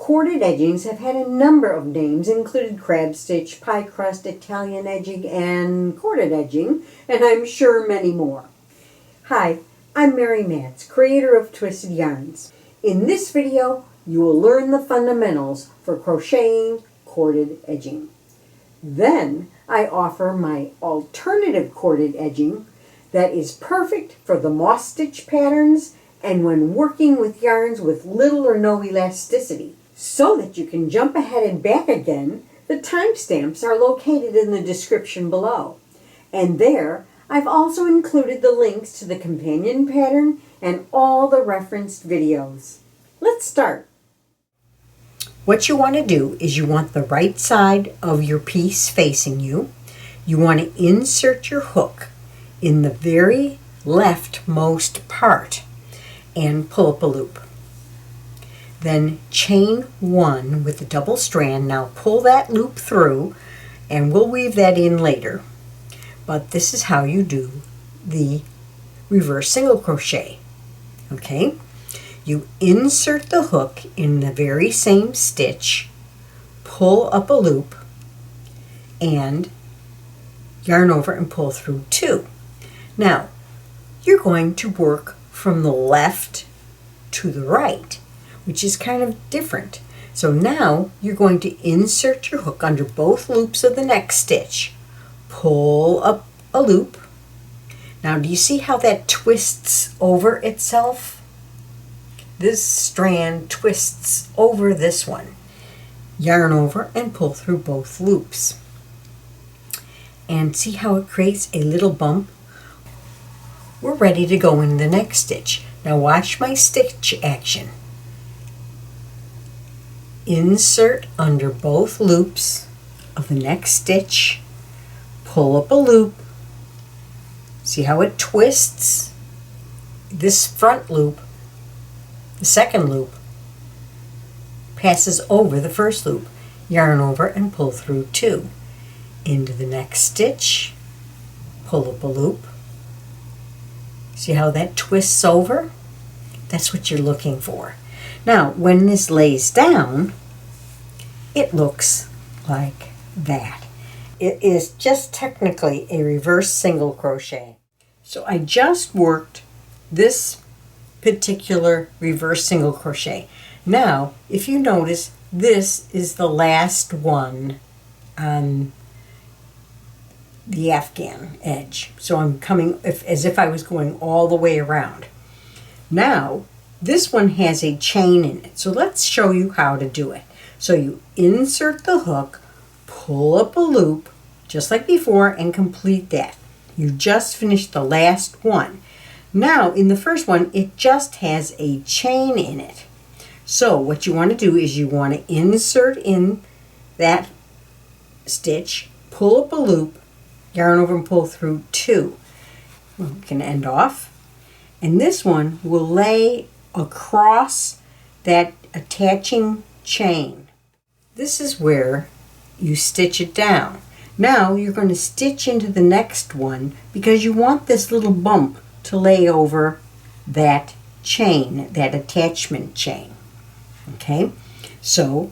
Corded edgings have had a number of names, including crab stitch, pie crust, Italian edging, and corded edging, and I'm sure many more. Hi, I'm Mary Matz, creator of Twisted Yarns. In this video, you will learn the fundamentals for crocheting corded edging. Then I offer my alternative corded edging that is perfect for the moss stitch patterns and when working with yarns with little or no elasticity. So that you can jump ahead and back again, the timestamps are located in the description below. And there, I've also included the links to the companion pattern and all the referenced videos. Let's start. What you want to do is you want the right side of your piece facing you. You want to insert your hook in the very leftmost part and pull up a loop. Then chain one with the double strand. Now pull that loop through and we'll weave that in later. But this is how you do the reverse single crochet. Okay? You insert the hook in the very same stitch, pull up a loop, and yarn over and pull through two. Now, you're going to work from the left to the right, which is kind of different. So now you're going to insert your hook under both loops of the next stitch, pull up a loop. Now do you see how that twists over itself? This strand twists over this one. Yarn over and pull through both loops. And see how it creates a little bump? We're ready to go in the next stitch. Now watch my stitch action. Insert under both loops of the next stitch, pull up a loop. See how it twists? This front loop, the second loop, passes over the first loop. Yarn over and pull through two. Into the next stitch, pull up a loop. See how that twists over? That's what you're looking for. Now, when this lays down, it looks like that. It is just technically a reverse single crochet. So I just worked this particular reverse single crochet. Now, if you notice, this is the last one on the Afghan edge. So I'm coming as if I was going all the way around. Now, this one has a chain in it. So let's show you how to do it. So you insert the hook, pull up a loop, just like before, and complete that. You just finished the last one. Now, in the first one, it just has a chain in it. So what you want to do is you want to insert in that stitch, pull up a loop, yarn over and pull through two. We can end off. And this one will lay across that attaching chain. This is where you stitch it down. Now you're going to stitch into the next one because you want this little bump to lay over that chain, that attachment chain. Okay? So,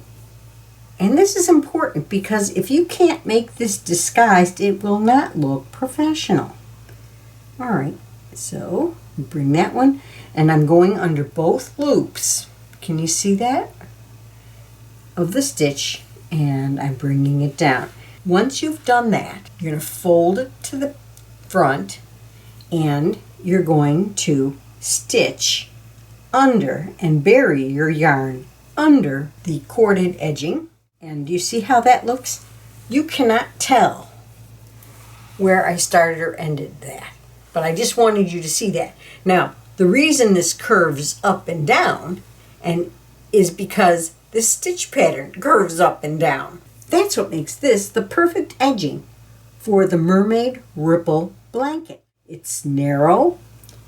and this is important because if you can't make this disguised, it will not look professional. All right, so bring that one, and I'm going under both loops. Can you see that? Of the stitch, and I'm bringing it down. Once you've done that, you're going to fold it to the front, and you're going to stitch under and bury your yarn under the corded edging. And do you see how that looks? You cannot tell where I started or ended that, but I just wanted you to see that. Now, the reason this curves up and down is because this stitch pattern curves up and down. That's what makes this the perfect edging for the mermaid ripple blanket. It's narrow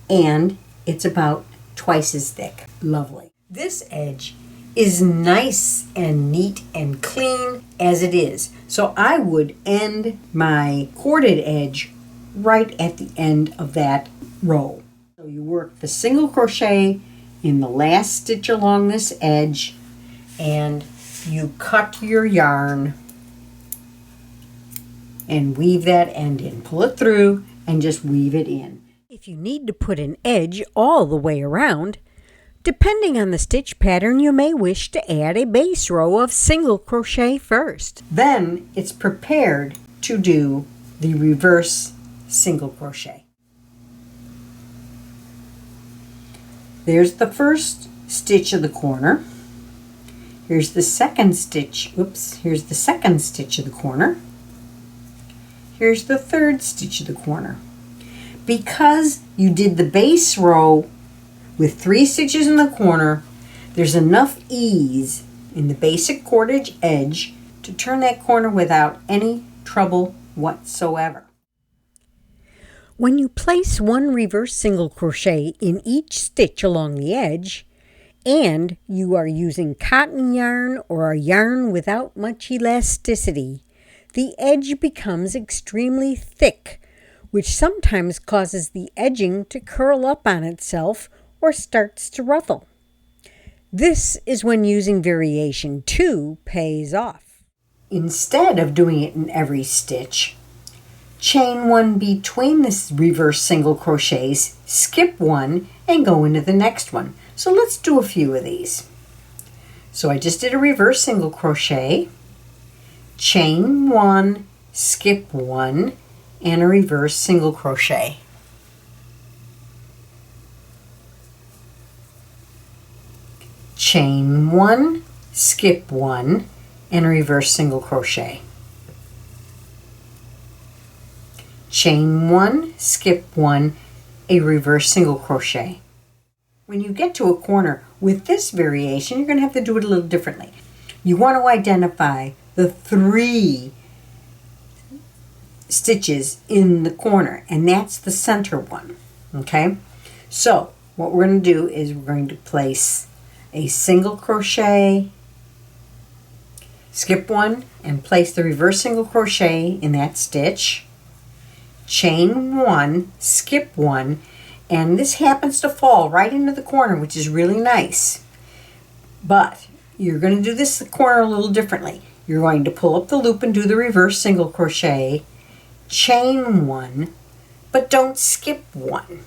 and it's about twice as thick. Lovely. This edge is nice and neat and clean as it is. So I would end my corded edge right at the end of that row. So you work the single crochet in the last stitch along this edge, and you cut your yarn and weave that end in. Pull it through and just weave it in. If you need to put an edge all the way around, depending on the stitch pattern, you may wish to add a base row of single crochet first. Then it's prepared to do the reverse single crochet. There's the first stitch of the corner. Here's the second stitch. Here's the second stitch of the corner. Here's the third stitch of the corner. Because you did the base row with 3 stitches in the corner, there's enough ease in the basic cordage edge to turn that corner without any trouble whatsoever. When you place one reverse single crochet in each stitch along the edge, and you are using cotton yarn or a yarn without much elasticity, the edge becomes extremely thick, which sometimes causes the edging to curl up on itself or starts to ruffle. This is when using variation 2 pays off. Instead of doing it in every stitch, chain 1 between the reverse single crochets, skip 1, and go into the next one. So let's do a few of these. So I just did a reverse single crochet, chain 1, skip 1, and a reverse single crochet. Chain 1, skip 1, and a reverse single crochet. Chain 1, skip 1, a reverse single crochet. When you get to a corner with this variation, you're going to have to do it a little differently. You want to identify the 3 stitches in the corner, and that's the center one. Okay? So what we're going to do is we're going to place a single crochet, skip 1, and place the reverse single crochet in that stitch, chain 1, skip 1, and this happens to fall right into the corner, which is really nice. But you're going to do this corner a little differently. You're going to pull up the loop and do the reverse single crochet, chain 1, but don't skip 1.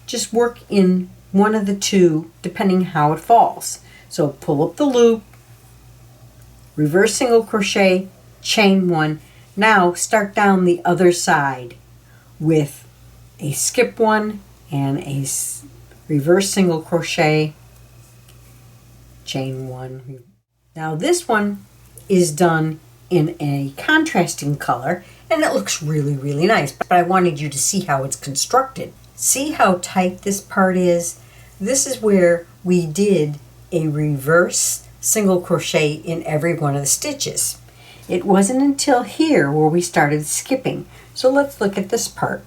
Just work in one of the 2 depending how it falls. So pull up the loop, reverse single crochet, chain 1. Now start down the other side with a skip 1 and a reverse single crochet, chain 1. Now this one is done in a contrasting color and it looks really, really nice, but I wanted you to see how it's constructed. See how tight this part is? This is where we did a reverse single crochet in every one of the stitches. It wasn't until here where we started skipping. So let's look at this part.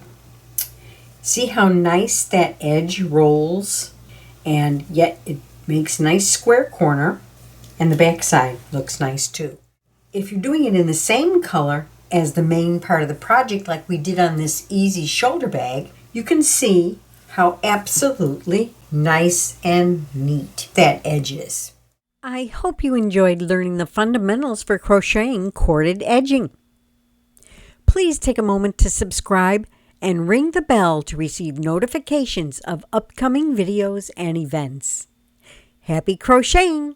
See how nice that edge rolls, and yet it makes a nice square corner, and the back side looks nice too. If you're doing it in the same color as the main part of the project like we did on this easy shoulder bag, you can see how absolutely nice and neat that edge is. I hope you enjoyed learning the fundamentals for crocheting corded edging. Please take a moment to subscribe and ring the bell to receive notifications of upcoming videos and events. Happy crocheting!